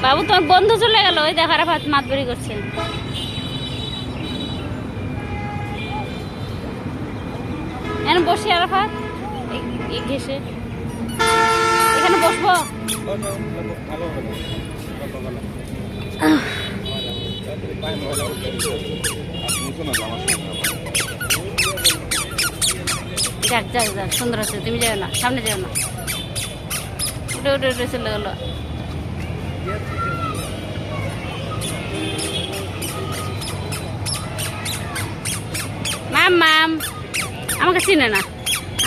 বাবু তোমার বন্ধু চলে গেল, ওই দেখার মাতবরি করছে। এখানে বসি আরাফাত, এই ঘেসে এখানে বসবো। যাক যাক যাক, সুন্দর আছে। তুমি যাও না, সামনে যাও না, উঠে উঠে উঠে চলে গেল। মাম মাম, আমাকে চিনে না,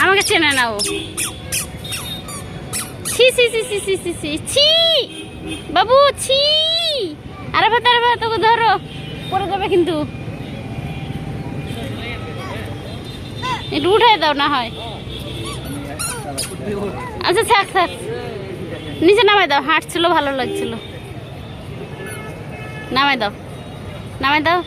আমাকে চেনে না ও। ছি ছি ছি ছি ছি ছি ছি ছি, বাবু ছি। আরে ভাত, আরে ভাত, তোকে ধরো, পড়ে যাবে কিন্তু। একটু উঠাই দাও না হয়। আচ্ছা থাক থাক, নিচে নামাই দাও, হাঁটছিল ভালো লাগছিল। নামাই দাও, নামাই দাও।